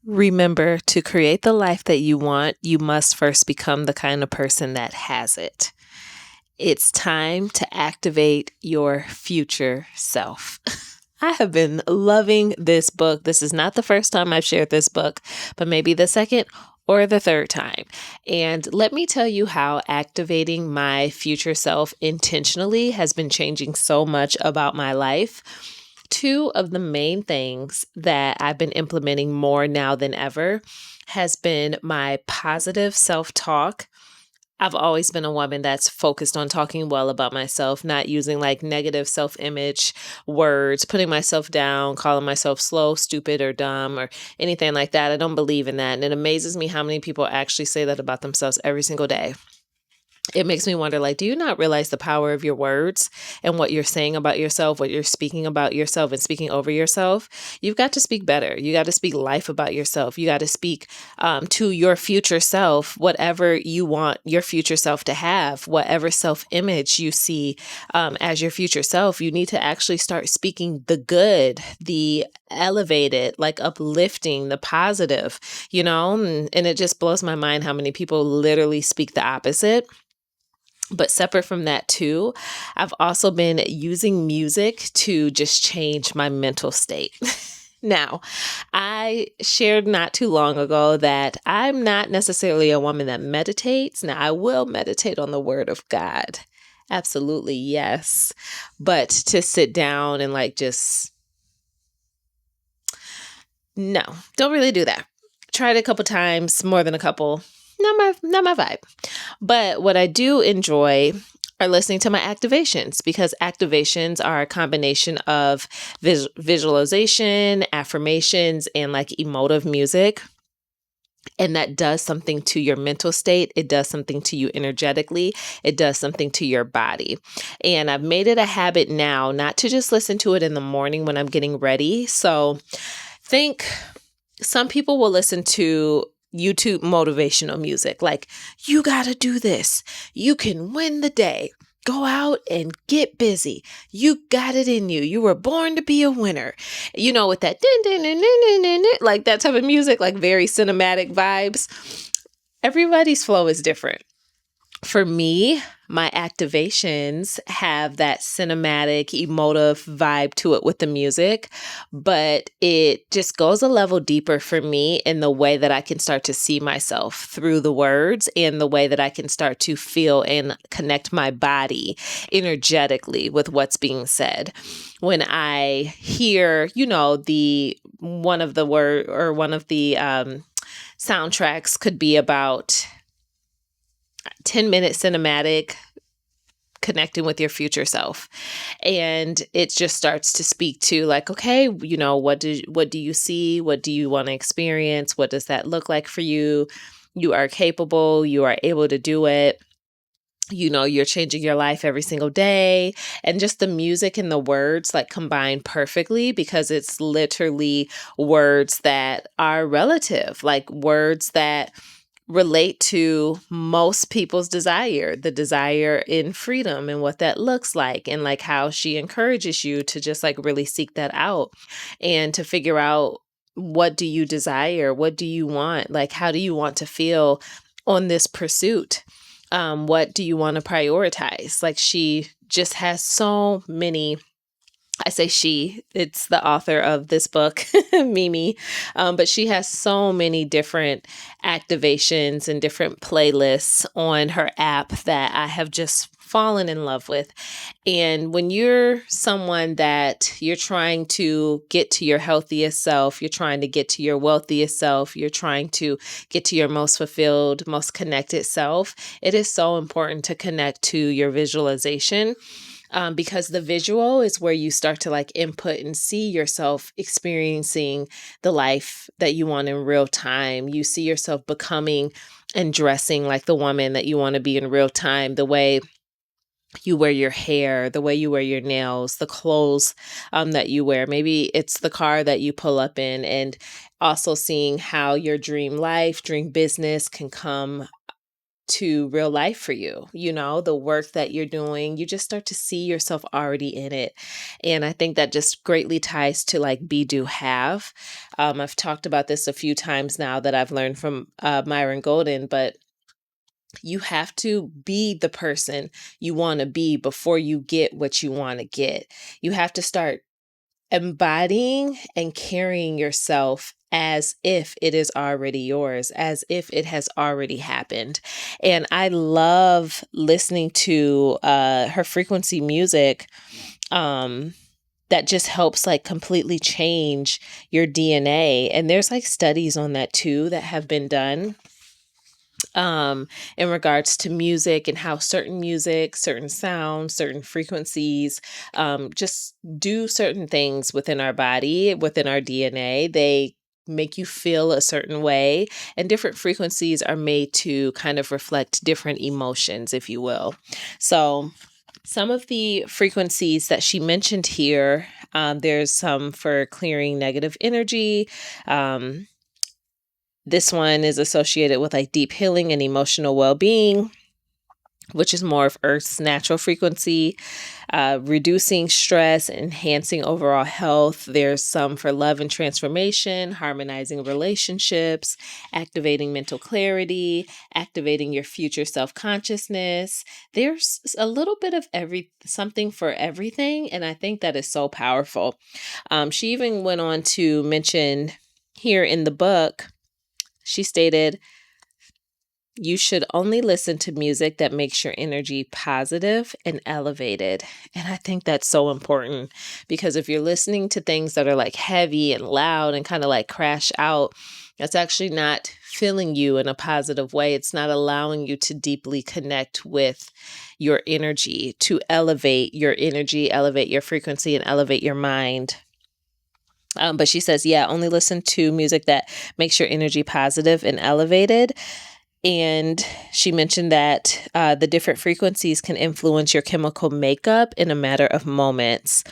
Remember, to create the life that you want, you must first become the kind of person that has it. It's time to activate your future self. I have been loving this book. This is not the first time I've shared this book, but maybe the second or the third time. And let me tell you how activating my future self intentionally has been changing so much about my life. Two of the main things that I've been implementing more now than ever has been my positive self-talk. I've always been a woman that's focused on talking well about myself, not using like negative self-image words, putting myself down, calling myself slow, stupid, or dumb, or anything like that. I don't believe in that. And it amazes me how many people actually say that about themselves every single day. It makes me wonder, like, do you not realize the power of your words and what you're saying about yourself, what you're speaking about yourself and speaking over yourself? You've got to speak better. You got to speak life about yourself. You got to speak to your future self, whatever you want your future self to have, whatever self-image you see as your future self. You need to actually start speaking the good, the elevated, like uplifting, the positive, and it just blows my mind how many people literally speak the opposite. But separate from that too, I've also been using music to just change my mental state. Now, I shared not too long ago that I'm not necessarily a woman that meditates. Now, I will meditate on the word of God. Absolutely, yes. But to sit down and no, don't really do that. Tried it a couple times, more than a couple. Not my vibe. But what I do enjoy are listening to my activations, because activations are a combination of visualization, affirmations, and like emotive music. And that does something to your mental state. It does something to you energetically. It does something to your body. And I've made it a habit now not to just listen to it in the morning when I'm getting ready. So think some people will listen to YouTube motivational music, like, you got to do this. You can win the day. Go out and get busy. You got it in you. You were born to be a winner. With that din, din, din, din, din, din, din, like that type of music, like very cinematic vibes. Everybody's flow is different. For me, my activations have that cinematic, emotive vibe to it with the music, but it just goes a level deeper for me in the way that I can start to see myself through the words, and the way that I can start to feel and connect my body energetically with what's being said. When I hear, one of the soundtracks could be about 10-minute cinematic connecting with your future self, and it just starts to speak to like, okay, what do you see, what do you want to experience, what does that look like for you? You are capable, you are able to do it. You're changing your life every single day. And just the music and the words like combine perfectly, because it's literally words that are relative, like words that relate to most people's desire, the desire in freedom and what that looks like, and like how she encourages you to just like really seek that out and to figure out, what do you desire? What do you want? Like, how do you want to feel on this pursuit? What do you want to prioritize? Like, she just has so many. I say she, it's the author of this book, Mimi, but she has so many different activations and different playlists on her app that I have just fallen in love with. And when you're someone that you're trying to get to your healthiest self, you're trying to get to your wealthiest self, you're trying to get to your most fulfilled, most connected self, it is so important to connect to your visualization. Because the visual is where you start to like input and see yourself experiencing the life that you want in real time. You see yourself becoming and dressing like the woman that you want to be in real time, the way you wear your hair, the way you wear your nails, the clothes that you wear. Maybe it's the car that you pull up in, and also seeing how your dream life, dream business can come to real life for you. The work that you're doing, you just start to see yourself already in it. And I think that just greatly ties to like be, do, have. I've talked about this a few times now that I've learned from Myron Golden, but you have to be the person you want to be before you get what you want to get. You have to start embodying and carrying yourself as if it is already yours, as if it has already happened. And I love listening to her frequency music. That just helps like completely change your DNA. And there's like studies on that too that have been done in regards to music and how certain music, certain sounds, certain frequencies just do certain things within our body, within our DNA. They make you feel a certain way, and different frequencies are made to kind of reflect different emotions, if you will. So some of the frequencies that she mentioned here, there's some for clearing negative energy. This one is associated with like deep healing and emotional well-being, which is more of Earth's natural frequency, reducing stress, enhancing overall health. There's some for love and transformation, harmonizing relationships, activating mental clarity, activating your future self-consciousness. There's a little bit of something for everything, and I think that is so powerful. She even went on to mention here in the book, she stated, you should only listen to music that makes your energy positive and elevated. And I think that's so important, because if you're listening to things that are like heavy and loud and kind of like crash out, that's actually not filling you in a positive way. It's not allowing you to deeply connect with your energy, to elevate your energy, elevate your frequency, and elevate your mind. But she says, yeah, only listen to music that makes your energy positive and elevated. And she mentioned that the different frequencies can influence your chemical makeup in a matter of moments.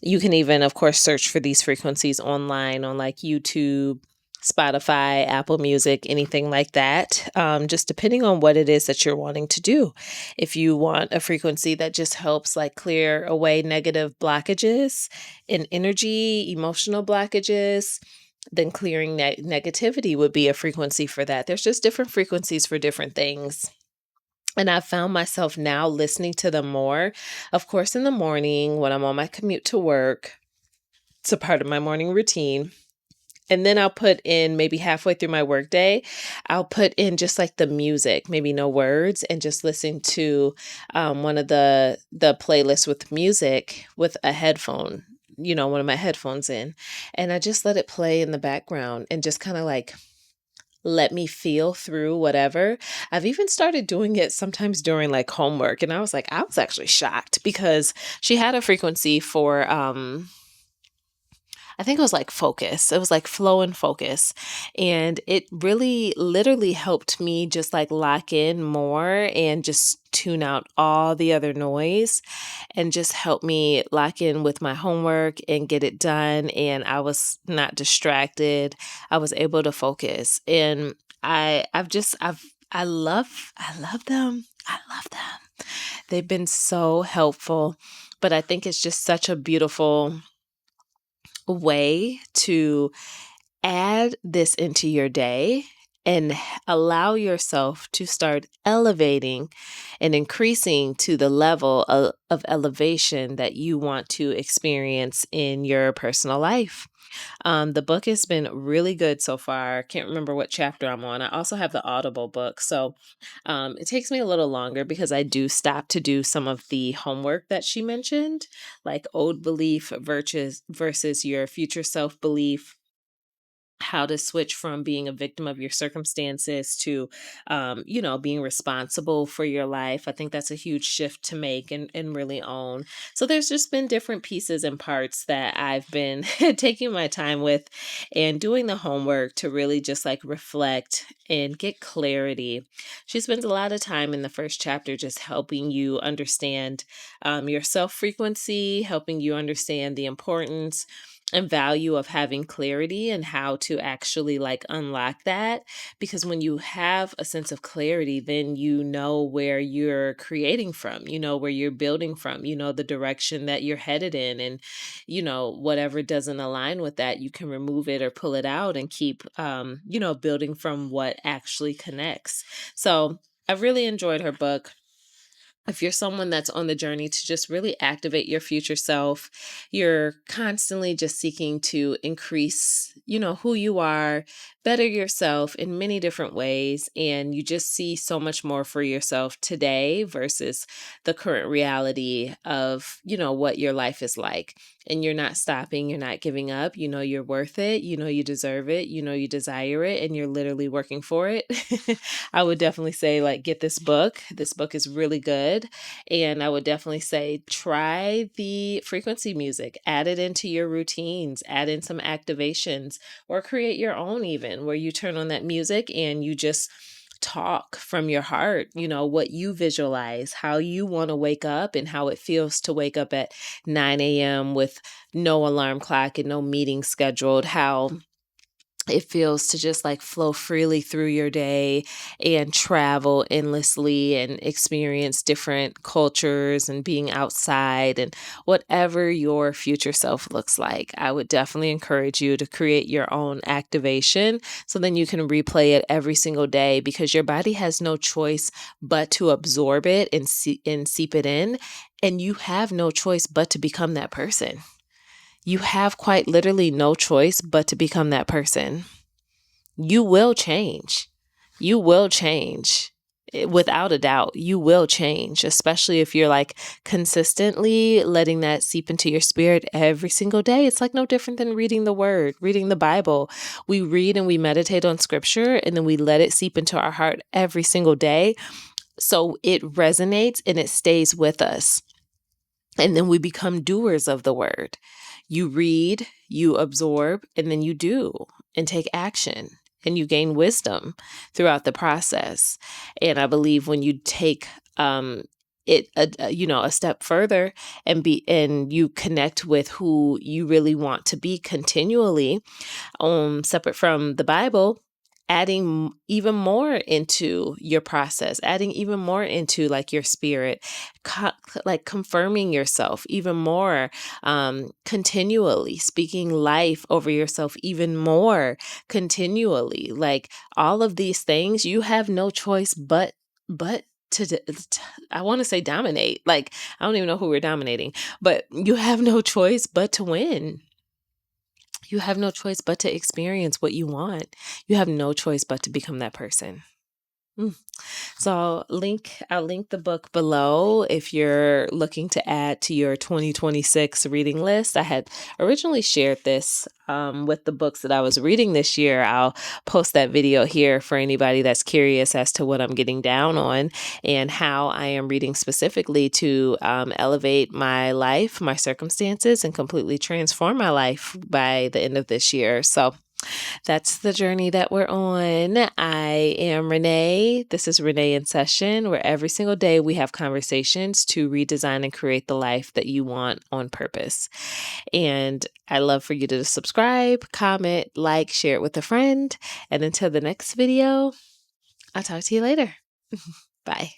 You can even, of course, search for these frequencies online on like YouTube, Spotify, Apple Music, anything like that, just depending on what it is that you're wanting to do. If you want a frequency that just helps like clear away negative blockages in energy, emotional blockages, then clearing negativity would be a frequency for that. There's just different frequencies for different things. And I've found myself now listening to them more, of course, in the morning when I'm on my commute to work. It's a part of my morning routine. And then I'll put in maybe halfway through my workday, I'll put in just like the music, maybe no words, and just listen to one of the playlists with music with a headphone, one of my headphones in. And I just let it play in the background and just kind of like let me feel through whatever. I've even started doing it sometimes during like homework. And I was actually shocked, because she had a frequency for, I think it was like focus. It was like flow and focus. And it really literally helped me just like lock in more and just tune out all the other noise, and just help me lock in with my homework and get it done. And I was not distracted. I was able to focus. And I love them. I love them. They've been so helpful. But I think it's just such a beautiful way to add this into your day and allow yourself to start elevating and increasing to the level of elevation that you want to experience in your personal life. The book has been really good so far. Can't remember what chapter I'm on. I also have the Audible book. So it takes me a little longer because I do stop to do some of the homework that she mentioned, like old belief versus your future self belief, how to switch from being a victim of your circumstances to, being responsible for your life. I think that's a huge shift to make and really own. So there's just been different pieces and parts that I've been taking my time with and doing the homework to really just like reflect and get clarity. She spends a lot of time in the first chapter just helping you understand your self frequency, helping you understand the importance and value of having clarity and how to actually like unlock that, because when you have a sense of clarity, then you know where you're creating from, you know where you're building from, you know the direction that you're headed in, and whatever doesn't align with that, you can remove it or pull it out and keep building from what actually connects. So I really enjoyed her book. If you're someone that's on the journey to just really activate your future self, you're constantly just seeking to increase, who you are, better yourself in many different ways, and you just see so much more for yourself today versus the current reality of, what your life is like. And you're not stopping, you're not giving up, you're worth it, you deserve it, you desire it, and you're literally working for it. I would definitely say, like, get this book. This book is really good. And I would definitely say, try the frequency music, add it into your routines, add in some activations, or create your own, even where you turn on that music and you just talk from your heart, what you visualize, how you want to wake up, and how it feels to wake up at 9 a.m. with no alarm clock and no meeting scheduled, how it feels to just like flow freely through your day and travel endlessly and experience different cultures and being outside and whatever your future self looks like. I would definitely encourage you to create your own activation so then you can replay it every single day, because your body has no choice but to absorb it and seep it in. And you have no choice but to become that person. You have quite literally no choice but to become that person. You will change. You will change. Without a doubt, you will change, especially if you're like consistently letting that seep into your spirit every single day. It's like no different than reading the word, reading the Bible. We read and we meditate on scripture, and then we let it seep into our heart every single day. So it resonates and it stays with us. And then we become doers of the word. You read, you absorb, and then you do and take action. And you gain wisdom throughout the process. And I believe when you take it, a step further and you connect with who you really want to be continually, separate from the Bible, adding even more into your process, adding even more into like your spirit, like confirming yourself even more, continually speaking life over yourself even more continually. Like all of these things, you have no choice but to I want to say dominate. Like I don't even know who we're dominating, but you have no choice but to win. You have no choice but to experience what you want. You have no choice but to become that person. Mm. So I'll link the book below if you're looking to add to your 2026 reading list. I had originally shared this with the books that I was reading this year. I'll post that video here for anybody that's curious as to what I'm getting down on and how I am reading specifically to elevate my life, my circumstances, and completely transform my life by the end of this year. So that's the journey that we're on. I am Renee. This is Renee in Session, where every single day we have conversations to redesign and create the life that you want on purpose. And I love for you to subscribe, comment, like, share it with a friend. And until the next video, I'll talk to you later. Bye.